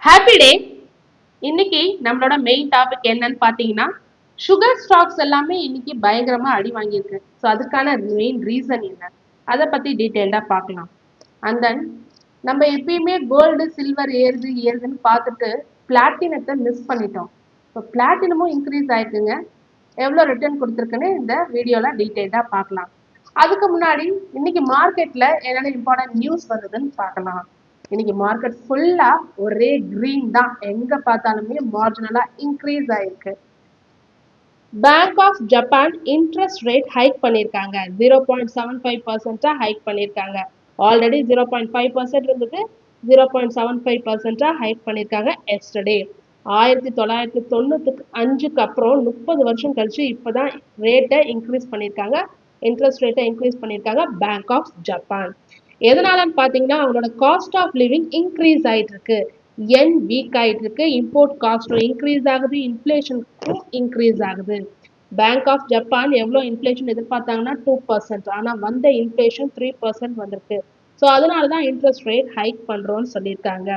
Happy day. இன்னைக்கு நம்மளோட main topic என்னன்னு பார்த்தீங்கன்னா சுகர் ஸ்டாக்ஸ் எல்லாமே இன்னைக்கு பயங்கரமா அடி வாங்கியிருக்கு. ஸோ அதுக்கான மெயின் ரீசன் என்ன, அதை பத்தி டீட்டெயில்டாக பார்க்கலாம். அண்ட் தென் நம்ம எப்பயுமே கோல்டு சில்வர் ஏறுதுன்னு பார்த்துட்டு பிளாட்டினத்தை மிஸ் பண்ணிட்டோம். இப்போ பிளாட்டினமும் இன்க்ரீஸ் ஆயிருக்குங்க. எவ்வளோ ரிட்டர்ன் கொடுத்துருக்குன்னு இந்த வீடியோவில் டீட்டெயில்டாக பார்க்கலாம். அதுக்கு முன்னாடி இன்னைக்கு மார்க்கெட்டில் என்னென்ன இம்பார்ட்டன்ட் நியூஸ் வந்ததுன்னு பார்க்கலாம். இன்னைக்கு மார்க்கெட் ஃபுல்லா ஒரே கிரீன் தான், எங்க பார்த்தாலுமே மார்ஜினலா இன்க்ரீஸ் ஆயிருக்கு. Bank of Japan interest rate hike பண்ணியிருக்காங்க, 0.75% ஹைக் பண்ணியிருக்காங்க. ஆல்ரெடி 0.5% இருந்தது, 0.75% ஹைக் பண்ணியிருக்காங்க எஸ்டர்டே. 1995 அப்புறம் 30 வருஷம் கழிச்சு இப்போதான் ரேட்டை இன்க்ரீஸ் பண்ணியிருக்காங்க, இன்ட்ரெஸ்ட் ரேட்டை இன்க்ரீஸ் பண்ணியிருக்காங்க பேங்க் ஆஃப் ஜப்பான். எதனாலன்னு பார்த்தீங்கன்னா அவங்களோட காஸ்ட் ஆஃப் லிவிங் இன்க்ரீஸ் ஆகிட்டு இருக்கு, என் வீக் ஆகிட்டு இருக்கு, இம்போர்ட் காஸ்ட்டும் இன்க்ரீஸ் ஆகுது, இன்ஃப்ளேஷனுக்கும் இன்க்ரீஸ் ஆகுது. பேங்க் ஆஃப் ஜப்பான் எவ்வளோ இன்ஃப்ளேஷன் எதிர்பார்த்தாங்கன்னா 2%, ஆனால் வந்த இன்ஃப்ளேஷன் 3% வந்திருக்கு. ஸோ அதனால தான் இன்ட்ரெஸ்ட் ரேட் ஹைக் பண்ணுறோன்னு சொல்லியிருக்காங்க.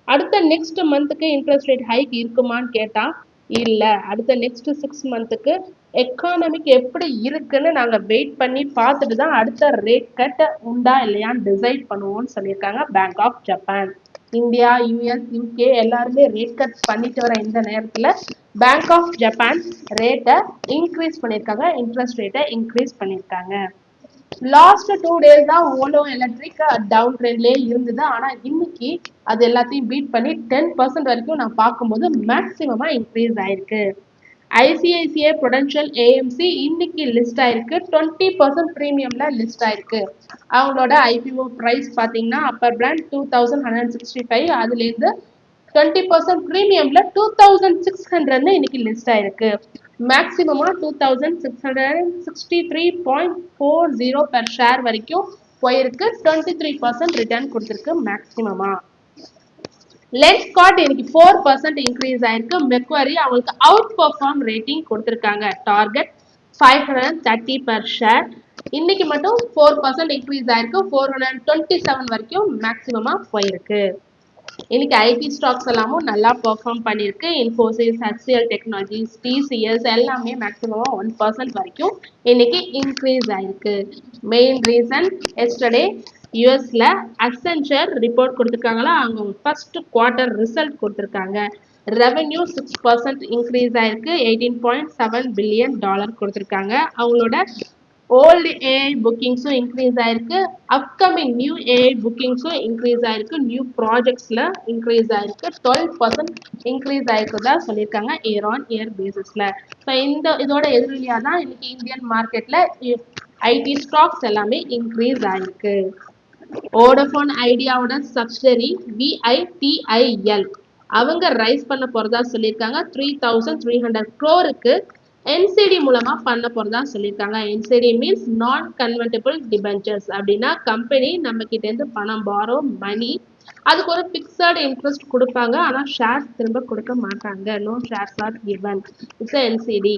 அடுத்த நெக்ஸ்ட் மந்த்துக்கு இன்ட்ரெஸ்ட் ரேட் ஹைக் இருக்குமான்னு கேட்டால் இல்லை. அடுத்த நெக்ஸ்ட் 6 மந்த்துக்கு எக்கானமிக் எப்படி இருக்குன்னு நாங்கள் வெயிட் பண்ணி பார்த்துட்டு தான் அடுத்த ரேட் கட் உண்டா இல்லையான்னு டிசைட் பண்ணுவோம்னு சொல்லியிருக்காங்க Bank of Japan. India, US, UK எல்லாருமே ரேட் கட் பண்ணிட்டு வர இந்த நேரத்தில் பேங்க் ஆஃப் ஜப்பான் ரேட்டை இன்க்ரீஸ் பண்ணியிருக்காங்க, இன்ட்ரெஸ்ட் ரேட்டை இன்க்ரீஸ் பண்ணியிருக்காங்க. லாஸ்ட் 2 days தான் ஓலோ எலக்ட்ரிக் டவுன் ட்ரெண்ட்லேயே இருந்தது. ஆனால் இன்னைக்கு அது எல்லாத்தையும் பீட் பண்ணி 10% வரைக்கும் நான் பார்க்கும்போது மேக்ஸிமமா இன்க்ரீஸ் ஆயிருக்கு. ஐசிஐசிஐ ப்ரொடென்ஷியல் ஏஎம்சி இன்னைக்கு லிஸ்ட் ஆயிருக்கு, 20% ப்ரீமியம்ல லிஸ்ட் ஆயிருக்கு. அவங்களோட ஐபிஓ ப்ரைஸ் பார்த்தீங்கன்னா அப்பர் பிராண்ட் 2165, அதுலேருந்து 20% ப்ரீமியம்ல 2600 இன்னைக்கு லிஸ்ட் ஆயிருக்கு. மேக்ஸிமமா 2663.40 பெர் ஷேர் வரைக்கும் போயிருக்கு, 23% ரிட்டர்ன் கொடுத்துருக்கு மேக்ஸிமமா. லென்ஸ்கார்ட் இன்னைக்கு 4% இன்க்ரீஸ் ஆயிருக்கு. மெக்வரி அவங்களுக்கு அவுட் பெர்ஃபார்ம் ரேட்டிங் கொடுத்துருக்காங்க, டார்கெட் 530 பெர் ஷேர். இன்னைக்கு மட்டும் 4% இன்க்ரீஸ் ஆயிருக்கு, 427 வரைக்கும் மேக்ஸிமமா போயிருக்கு. இன்னைக்கு ஐடி ஸ்டாக்ஸ் எல்லாமும் நல்லா பெர்ஃபார்ம் பண்ணியிருக்கு. இன்ஃபோசிஸ், ஹெச்சிஎல் டெக்னாலஜிஸ், டிசிஎஸ் எல்லாமே மேக்ஸிமம் 1% வரைக்கும் இன்னைக்கு இன்க்ரீஸ் ஆயிருக்கு. மெயின் ரீசன் எஸ்டர்டே யூஎஸ்ல அக்சென்சர் ரிப்போர்ட் கொடுத்துருக்காங்களா, அவங்க ஃபர்ஸ்ட் குவார்ட்டர் ரிசல்ட் கொடுத்துருக்காங்க. ரெவென்யூ 6% இன்க்ரீஸ் ஆயிருக்கு, $18.7 பில்லியன் கொடுத்துருக்காங்க. அவங்களோட ஓல்டு ஏஐ புக்கிங்ஸும் இன்க்ரீஸ் ஆயிருக்கு, அப்கமிங் நியூ ஏஐ புக்கிங்ஸும் இன்க்ரீஸ் ஆயிருக்கு, நியூ ப்ராஜெக்ட்ஸில் இன்க்ரீஸ் ஆயிருக்கு, 12% இன்க்ரீஸ் ஆயிருக்குதா சொல்லியிருக்காங்க இயர் ஆன் இயர் பேசிஸில். ஸோ இதோட எதிரொலியாக தான் இன்னைக்கு இந்தியன் மார்க்கெட்டில் ஐடி ஸ்டாக்ஸ் எல்லாமே இன்க்ரீஸ் ஆயிருக்கு. வோடஃபோன் ஐடியாவோட சப்சிடரி விஐடிஐஎல் அவங்க ரைஸ் பண்ண போறதா சொல்லியிருக்காங்க, 3300 crore என்சிடி மூலமா பண்ண போறதா சொல்லியிருக்காங்க. என்சிடி மீன்ஸ் நான் கன்வெர்ட்டிபிள் டிபென்ச்சர்ஸ். அப்படின்னா கம்பெனி நம்ம கிட்ட இருந்து பணம் பாரோ மணி, அதுக்கு ஒரு பிக்சட் இன்ட்ரெஸ்ட் கொடுப்பாங்க, ஆனால் ஷேர்ஸ் திரும்ப கொடுக்க மாட்டாங்க. No shares are given, it's NCD.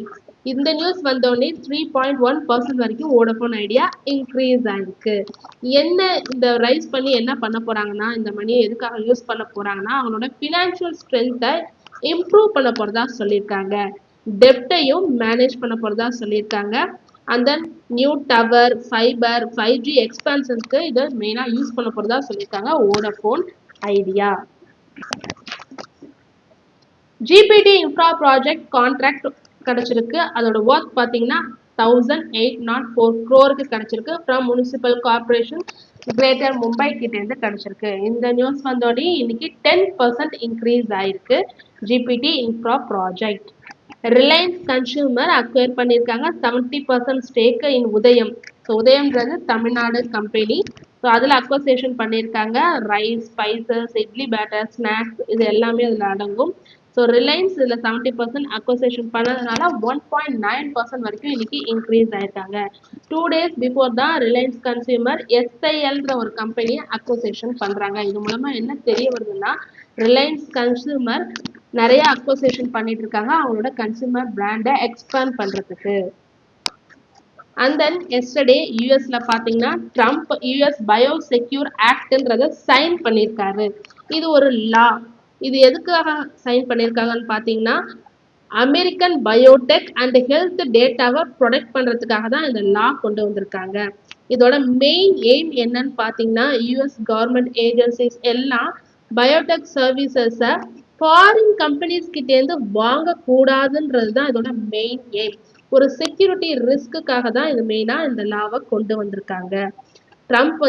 இந்த நியூஸ் வந்தோடனே 3.1% வரைக்கும் வோடஃபோன் ஐடியா இன்க்ரீஸ் ஆயிருக்கு. என்ன இந்த ரைஸ் பண்ணி என்ன பண்ண போறாங்கன்னா, இந்த மணியை எதுக்காக யூஸ் பண்ண போறாங்கன்னா அவங்களோட ஃபினான்ஷியல் ஸ்ட்ரென்த்தை இம்ப்ரூவ் பண்ண போறதா சொல்லியிருக்காங்க, டெப்டையும் மேனேஜ் பண்ண போறதா சொல்லியிருக்காங்க. அந்த நியூ டவர், ஃபைபர், 5G எக்ஸ்பான்ஷனுக்கு இதை மெயினாக யூஸ் பண்ண போறதா சொல்லியிருக்காங்க Vodafone idea. GPT infra project contract கிடைச்சிருக்கு, அதோட ஒர்க் பார்த்தீங்கன்னா 1804 crore கிடைச்சிருக்கு from municipal corporation greater Mumbai கிட்ட இருந்து கிடைச்சிருக்கு. இந்த நியூஸ் வந்தோடனே இன்னைக்கு 10% இன்க்ரீஸ் ஆயிருக்கு GPT infra project. Reliance consumer acquire பண்ணியிருக்காங்க 70% ஸ்டேக் இன் உதயம். ஸோ உதயம்ன்றது தமிழ்நாடு கம்பெனி. ஸோ அதில் அக்வசேஷன் பண்ணியிருக்காங்க. Rice, spices, idli batter, snacks இது எல்லாமே அதில் அடங்கும். ஸோ ரிலையன்ஸ் இதில் 70% அக்வசேஷன் பண்ணதுனால 1.9% வரைக்கும் இன்னைக்கு இன்க்ரீஸ் ஆயிருக்காங்க. 2 days பிஃபோர் தான் ரிலையன்ஸ் கன்சியூமர் எஸ்ஐஎல்ன்ற ஒரு கம்பெனியை அக்வசேஷன் பண்ணுறாங்க. இது மூலமாக என்ன தெரிய வருதுன்னா ரிலையன்ஸ் கன்சியூமர் நிறைய அக்வசேஷன் பண்ணிட்டு இருக்காங்க அவங்களோட கன்சியூமர் பிராண்டை எக்ஸ்பேண்ட் பண்றதுக்கு. அண்ட் தென் எஸ்டர்டே யூஎஸ்ல பாத்தீங்கன்னா ட்ரம்ப் யூஎஸ் பயோ செக்யூர் ஆக்ட்ன்றத சைன் பண்ணியிருக்காரு. இது ஒரு லா, இது எதுக்காக சைன் பண்ணியிருக்காங்கன்னு பார்த்தீங்கன்னா அமெரிக்கன் பயோடெக் அண்ட் ஹெல்த் டேட்டாவை ப்ரொடெக்ட் பண்ணுறதுக்காக தான் இந்த லா கொண்டு வந்திருக்காங்க. இதோட மெயின் எய்ம் என்னன்னு பார்த்தீங்கன்னா யூஎஸ் கவர்மெண்ட் ஏஜென்சிஸ் எல்லாம் பயோடெக் சர்வீசஸை ஃபாரின் கம்பெனிஸ் கிட்டேருந்து வாங்கக்கூடாதுன்றது தான் இதோட மெயின் எய்ம். ஒரு செக்யூரிட்டி ரிஸ்க்குக்காக தான் இது மெயினாக இந்த லாவை கொண்டு வந்திருக்காங்க. ட்ரம்ப்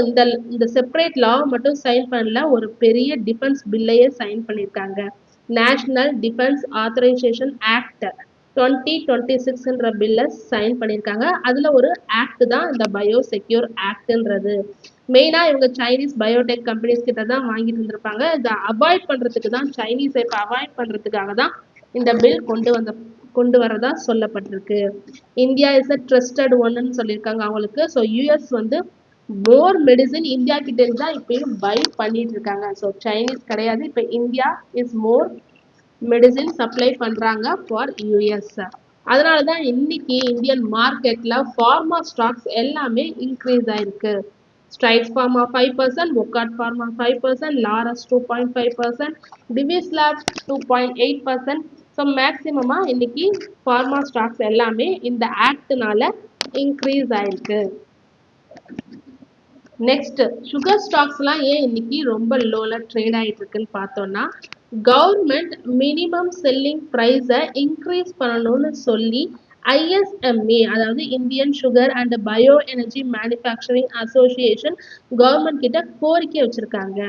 இந்த செப்பரேட் லா மட்டும் சைன் பண்ணல, ஒரு பெரிய டிஃபென்ஸ் பில்லையே சைன் பண்ணியிருக்காங்க. நேஷனல் டிஃபென்ஸ் ஆத்தரைசேஷன் ஆக்ட் 2026ன்ற பில்லை சைன் பண்ணியிருக்காங்க. அதில் ஒரு ஆக்ட் தான் இந்த பயோ செக்யூர் ஆக்ட்ன்றது. மெயினாக இவங்க சைனீஸ் பயோடெக் கம்பெனிஸ் கிட்ட தான் வாங்கிட்டு இருந்திருப்பாங்க. இதை அவாய்ட் பண்ணுறதுக்கு தான் சைனீஸை இப்போ அவாய்ட் பண்ணுறதுக்காக தான் இந்த பில் கொண்டு வரதா சொல்லப்பட்டிருக்கு. இந்தியா இஸ் அ ட்ரஸ்டட் ஒன்னு சொல்லியிருக்காங்க அவங்களுக்கு. ஸோ யூஎஸ் வந்து மோர் மெடிசின் இந்தியா கிட்ட இருந்து தான் இப்பயும் பை பண்ணிட்டு இருக்காங்க. ஸோ சைனீஸ் கிடையாது, இப்போ India is more medicine supply பண்றாங்க ஃபார் யூஎஸ். அதனால தான் இன்னைக்கு இந்தியன் மார்க்கெட்ல ஃபார்மா ஸ்டாக்ஸ் எல்லாமே இன்க்ரீஸ் ஆயிருக்கு. Strides pharma 5%, Wockhardt pharma 5%, Laurus 2.5%, Divi's lab 2.8%. So மேக்சிமமாக இன்னைக்கு ஃபார்மா ஸ்டாக்ஸ் எல்லாமே இந்த ஆக்ட்னால இன்க்ரீஸ் ஆயிருக்கு. நெக்ஸ்ட் சுகர் ஸ்டாக்ஸ்லாம் ஏன் இன்னைக்கு ரொம்ப லோல ட்ரேட் ஆகிட்டு இருக்குன்னு பார்த்தோம்னா கவர்மெண்ட் மினிமம் செல்லிங் ப்ரைஸை இன்க்ரீஸ் பண்ணணும்னு சொல்லி ஐஎஸ்எம்ஏ அதாவது Indian sugar and bio energy manufacturing association government கிட்ட கோரிக்கை வச்சிருக்காங்க.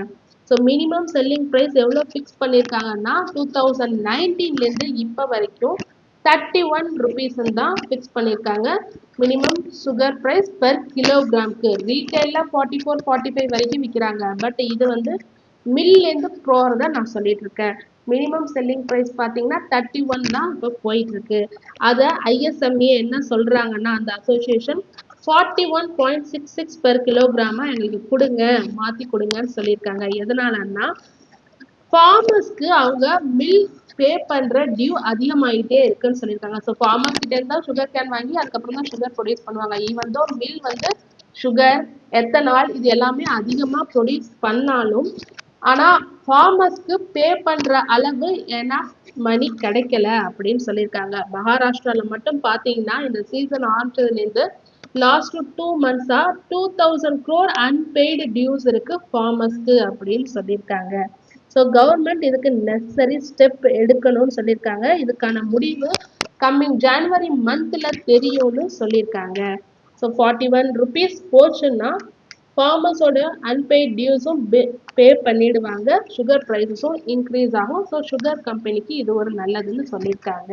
ஸோ மினிமம் செல்லிங் ப்ரைஸ் எவ்வளோ ஃபிக்ஸ் பண்ணியிருக்காங்கன்னா 2019லேருந்து இப்போ வரைக்கும் 31 rupees தான் ஃபிக்ஸ் பண்ணியிருக்காங்க. மினிமம் சுகர் ப்ரைஸ் பெர் கிலோகிராம்க்கு ரீட்டைலில் 44-45 வரைக்கும் விற்கிறாங்க. பட் இது வந்து மில்லேருந்து போகிறத நான் சொல்லிட்டு இருக்கேன். மினிமம் செல்லிங் ப்ரைஸ் பார்த்தீங்கன்னா 31 தான் இப்போ போயிட்டு இருக்கு. அதை ஐஎஸ்எம்ஏ என்ன சொல்றாங்கன்னா அந்த அசோசியேஷன் 41.66 பெர் கிலோகிராமா எங்களுக்கு கொடுங்க, மாற்றி கொடுங்கன்னு சொல்லியிருக்காங்க. எதனாலன்னா ஃபார்மர்ஸ்க்கு அவங்க மில் பே பண்ற டியூ அதிகமாயிட்டே இருக்குன்னு சொல்லியிருக்காங்க. ஸோ ஃபார்மர்ஸ் கிட்ட இருந்தா சுகர் கேன் வாங்கி அதுக்கப்புறம் தான் சுகர் ப்ரொடியூஸ் பண்ணுவாங்க. ஈவன் தோ மில் வந்து சுகர் எத்தனால் இது எல்லாமே அதிகமா ப்ரொடியூஸ் பண்ணாலும் ஆனா ஃபார்மர்ஸ்க்கு பே பண்ற அளவு ஏன்னா மணி கிடைக்கல அப்படின்னு சொல்லியிருக்காங்க. மகாராஷ்டிரால மட்டும் பாத்தீங்கன்னா இந்த சீசன் ஆரம்பிச்சதுலேருந்து last 2 months 2000 crore unpaid dues இருக்கு ஃபார்மர்ஸ்க்கு அப்படின்னு சொல்லியிருக்காங்க. ஸோ கவர்மெண்ட் இதுக்கு நெசசரி ஸ்டெப் எடுக்கணும்னு சொல்லியிருக்காங்க. இதுக்கான முடிவு கம்மிங் ஜனவரி மந்த்ல தெரியும்னு சொல்லியிருக்காங்க. ஸோ 41 rupees போச்சுன்னா ஃபார்மர்ஸோட அன்பெய்ட் டியூஸும் பே பண்ணிடுவாங்க, சுகர் ப்ரைஸஸும் இன்க்ரீஸ் ஆகும். ஸோ சுகர் கம்பெனிக்கு இது ஒரு நல்லதுன்னு சொல்லியிருக்காங்க.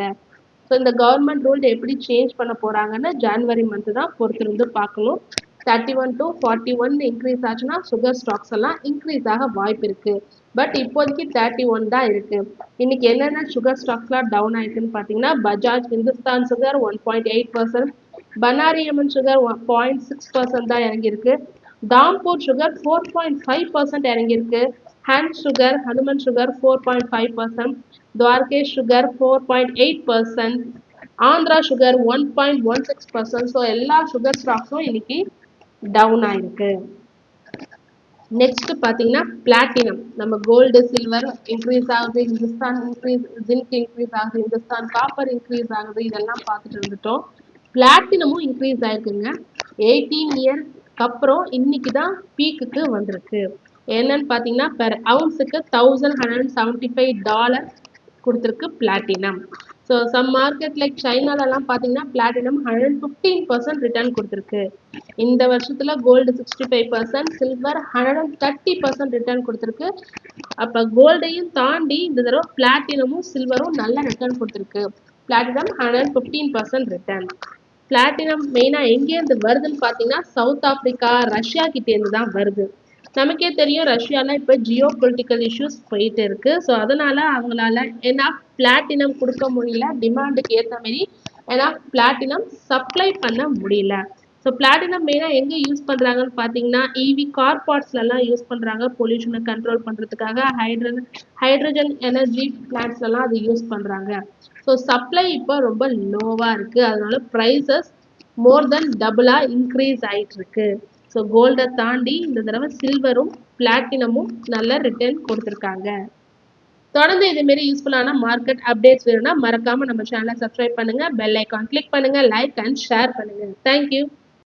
ஸோ இந்த கவர்மெண்ட் ரூல் எப்படி சேஞ்ச் பண்ண போறாங்கன்னு ஜனவரி மந்த் தான் பொறுத்திருந்து பார்க்கணும். 31 to 41 இன்க்ரீஸ் ஆச்சுன்னா சுகர் ஸ்டாக்ஸ் எல்லாம் இன்க்ரீஸ் ஆக வாய்ப்பு இருக்கு. பட் இப்போதைக்கு 31 தான் இருக்கு. இன்னைக்கு என்னென்ன சுகர் ஸ்டாக்ஸ்லாம் டவுன் ஆயிருக்குன்னு பார்த்தீங்கன்னா பஜாஜ் இந்துஸ்தான் சுகர் 1.8%, பனாரி அம்மன் சுகர் 0.6% தான் இறங்கியிருக்கு. தாம்பூர் சுகர் 4.5% இறங்கியிருக்கு. Hand sugar Hanuman sugar 4.5%, Dwarikesh sugar 4.8%, Andhra sugar 1.16%. So எல்லா சுகர் ஸ்டாக்ஸும் இன்னைக்கு டவுன் ஆயிருக்கு. நெக்ஸ்ட் பார்த்தீங்கன்னா பிளாட்டினம், நம்ம கோல்டு சில்வர் இன்க்ரீஸ் ஆகுது, இந்துஸ்தான் ஜிங்க் இன்க்ரீஸ் ஆகுது, இந்துஸ்தான் காப்பர் இன்க்ரீஸ் ஆகுது, இதெல்லாம் பார்த்துட்டு இருந்துட்டோம். பிளாட்டினமும் இன்க்ரீஸ் ஆயிருக்குங்க. 18 years அப்புறம் இன்னைக்கு தான் பீக்குக்கு வந்திருக்கு. என்னன்னு பார்த்தீங்கன்னா பெர் அவுன்ஸுக்கு $1175 கொடுத்துருக்கு platinum. So some market like சைனாலலாம் பார்த்தீங்கன்னா பிளாட்டினம் 115% ரிட்டர்ன் கொடுத்துருக்கு. இந்த வருஷத்துல கோல்டு 65%, சில்வர் 130% ரிட்டர்ன் கொடுத்துருக்கு. அப்போ கோல்டையும் தாண்டி இந்த தடவை பிளாட்டினமும் சில்வரும் நல்ல ரிட்டர்ன் கொடுத்துருக்கு. Platinum 115% return. பிளாட்டினம் மெயினாக எங்கேருந்து வருதுன்னு பார்த்தீங்கன்னா சவுத் ஆப்பிரிக்கா ரஷ்யா கிட்டேருந்து தான் வருது. நமக்கே தெரியும் ரஷ்யால இப்போ ஜியோ பொலிட்டிக்கல் இஷ்யூஸ் போயிட்டு இருக்கு. ஸோ அதனால அவங்களால ஏன்னா பிளாட்டினம் கொடுக்க முடியல, டிமாண்டுக்கு ஏற்ற மாதிரி ஏன்னா பிளாட்டினம் சப்ளை பண்ண முடியல. ஸோ பிளாட்டினம் மெயினாக எங்கே யூஸ் பண்ணுறாங்கன்னு பார்த்தீங்கன்னா இவி கார் பார்ட்ஸ்லாம் யூஸ் பண்ணுறாங்க, பொல்யூஷனை கண்ட்ரோல் பண்ணுறதுக்காக. ஹைட்ரஜன் எனர்ஜி பிளான்ட்ஸ்லாம் அது யூஸ் பண்ணுறாங்க. ஸோ சப்ளை இப்போ ரொம்ப லோவாக இருக்குது, அதனால ப்ரைஸஸ் மோர் தென் டபுளாக இன்க்ரீஸ் ஆகிட்டு இருக்கு. ஸோ கோல்டை தாண்டி இந்த தடவை சில்வரும் பிளாட்டினமும் நல்ல ரிட்டர்ன் கொடுத்துருக்காங்க. தொடர்ந்து இது மாரி யூஸ்ஃபுல்லான மார்க்கெட் அப்டேட்ஸ் வேணும்னா மறக்காம நம்ம சேனலை சப்ஸ்கிரைப் பண்ணுங்க, பெல் ஐக்கான் கிளிக் பண்ணுங்க, லைக் அண்ட் ஷேர் பண்ணுங்க. தேங்க்யூ.